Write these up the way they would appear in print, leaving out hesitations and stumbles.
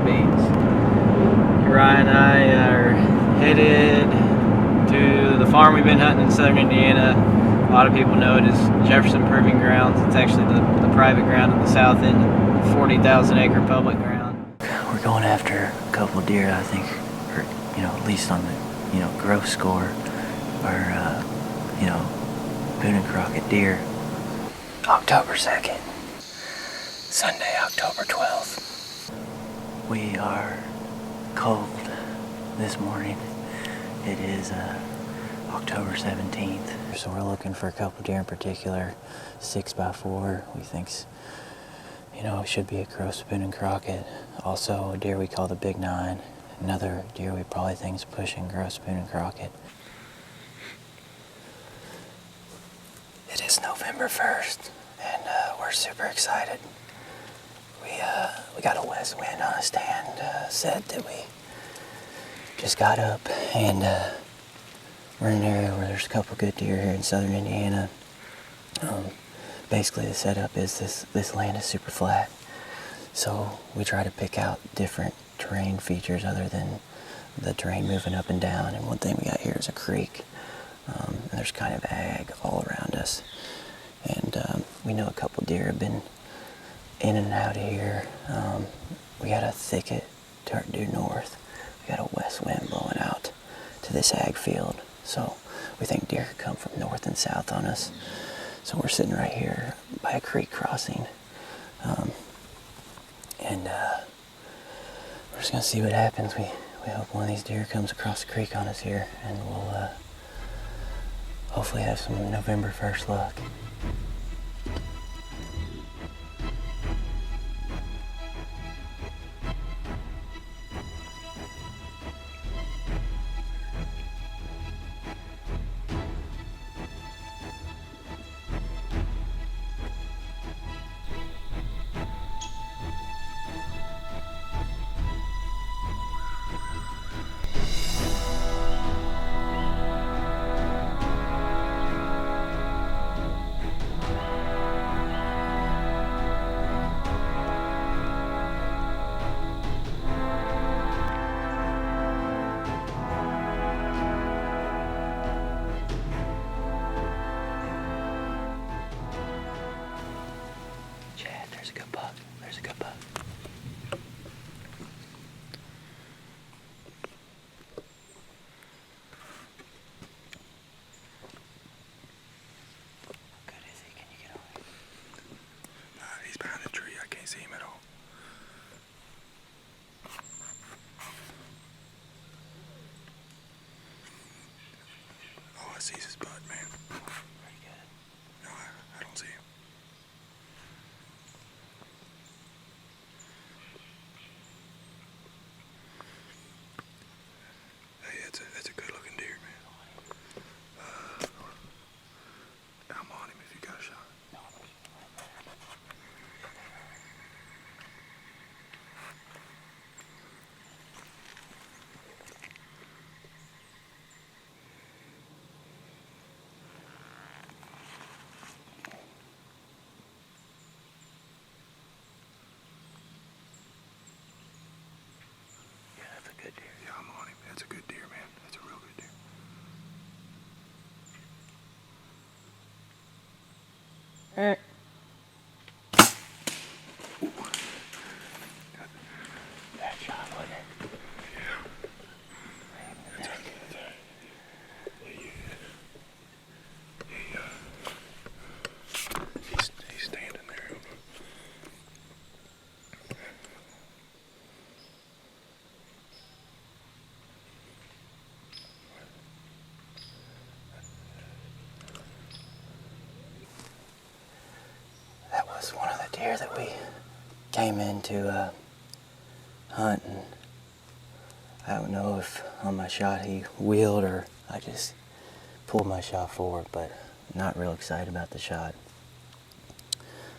beans. Uriah and I are headed to the farm we've been hunting in southern Indiana. A lot of people know it as Jefferson Proving Grounds. It's actually the private ground at the south end of 40,000 acre public ground. We're going after a couple of deer, I think, or at least on the gross score, are Boone and Crockett deer. October 2nd, Sunday, October 12th. We are cold this morning. It is October 17th. So we're looking for a couple deer in particular. 6x4 we think's, it should be a gross Boone and Crockett. Also a deer we call the Big 9. Another deer we probably think is pushing gross Boone and Crockett. It is November 1st, and we're super excited. We got a west wind on a stand set that we just got up, and we're in an area where there's a couple good deer here in southern Indiana. Basically the setup is this land is super flat, so we try to pick out different terrain features other than the terrain moving up and down. And one thing we got here is a creek. And there's kind of ag all around us, and we know a couple deer have been in and out of here. We got a thicket due north. We got a west wind blowing out to this ag field, so we think deer could come from north and south on us. So we're sitting right here by a creek crossing, and we're just gonna see what happens. We hope one of these deer comes across the creek on us here, and we'll hopefully have some November 1st luck. There's a good buck. There's a good buck. How good is he? Can you get on him? He's behind the tree. I can't see him at all. All I see is his butt, man. Pretty good. No, I don't see him. That's a good-looking deer, man. I'm on him if you got a shot. Yeah, that's a good deer. Yeah, I'm on him. That's a good deer, man. That's a real good deer. That shot, wasn't it? Yeah. He's standing there. That was one of the deer that we came into hunt, and I don't know if on my shot he wheeled or I just pulled my shot forward, but not real excited about the shot.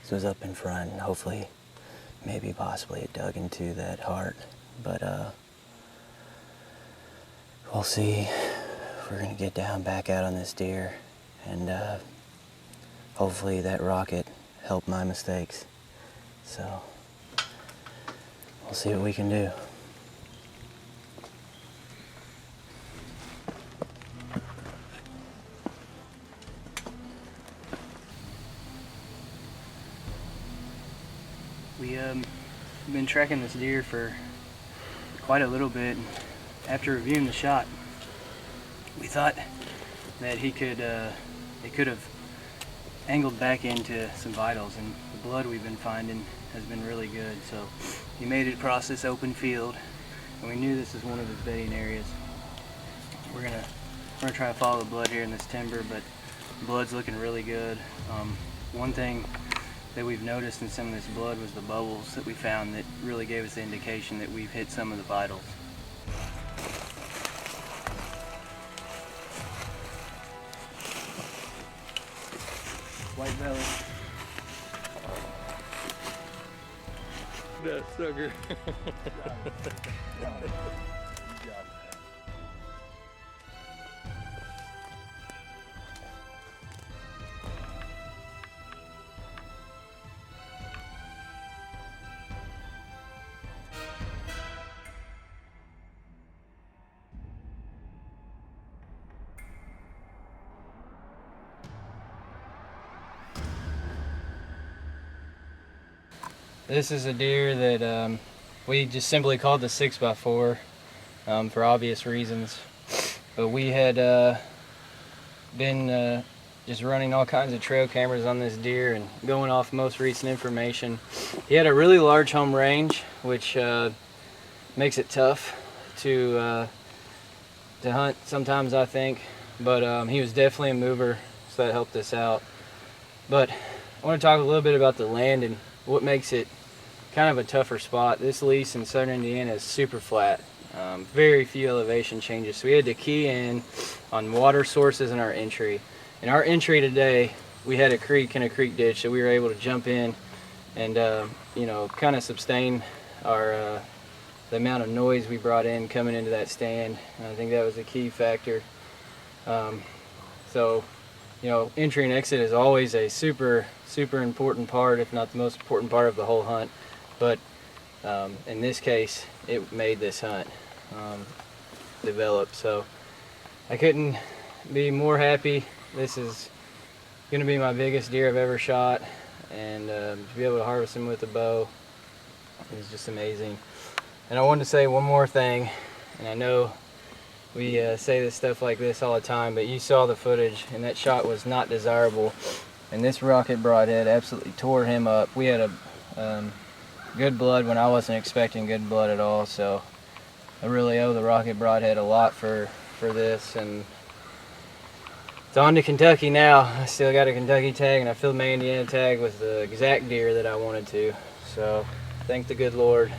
So it was up in front, and hopefully, maybe possibly it dug into that heart, but we'll see if we're gonna get down back out on this deer, and hopefully that rocket helped my mistakes. So We'll see what we can do. We've been tracking this deer for quite a little bit. After reviewing the shot, we thought that it could have angled back into some vitals, and the blood we've been finding has been really good. So he made it across this open field, and we knew this is one of his bedding areas. We're gonna try to follow the blood here in this timber, but the blood's looking really good. One thing that we've noticed in some of this blood was the bubbles that we found that really gave us the indication that we've hit some of the vitals. White belly. That sucker. This is a deer that we just simply called the 6x4 for obvious reasons. But we had been just running all kinds of trail cameras on this deer and going off most recent information. He had a really large home range, which makes it tough to hunt sometimes, I think. But he was definitely a mover, so that helped us out. But I want to talk a little bit about the land and what makes it kind of a tougher spot. This lease in southern Indiana is super flat. Very few elevation changes. So we had to key in on water sources in our entry. In our entry today, we had a creek and a creek ditch, so we were able to jump in and you know, kind of sustain our the amount of noise we brought in coming into that stand. And I think that was a key factor. So, you know, entry and exit is always a super important part, if not the most important part of the whole hunt. But in this case, it made this hunt develop. So I couldn't be more happy. This is going to be my biggest deer I've ever shot, and to be able to harvest him with a bow is just amazing. And I wanted to say one more thing, and I know we say this stuff like this all the time, but you saw the footage, and that shot was not desirable. And this rocket broadhead absolutely tore him up. We had a good blood when I wasn't expecting good blood at all, so I really owe the rocket broadhead a lot for this. And it's on to Kentucky now. I still got a Kentucky tag, and I filled my Indiana tag with the exact deer that I wanted to. So thank the good Lord.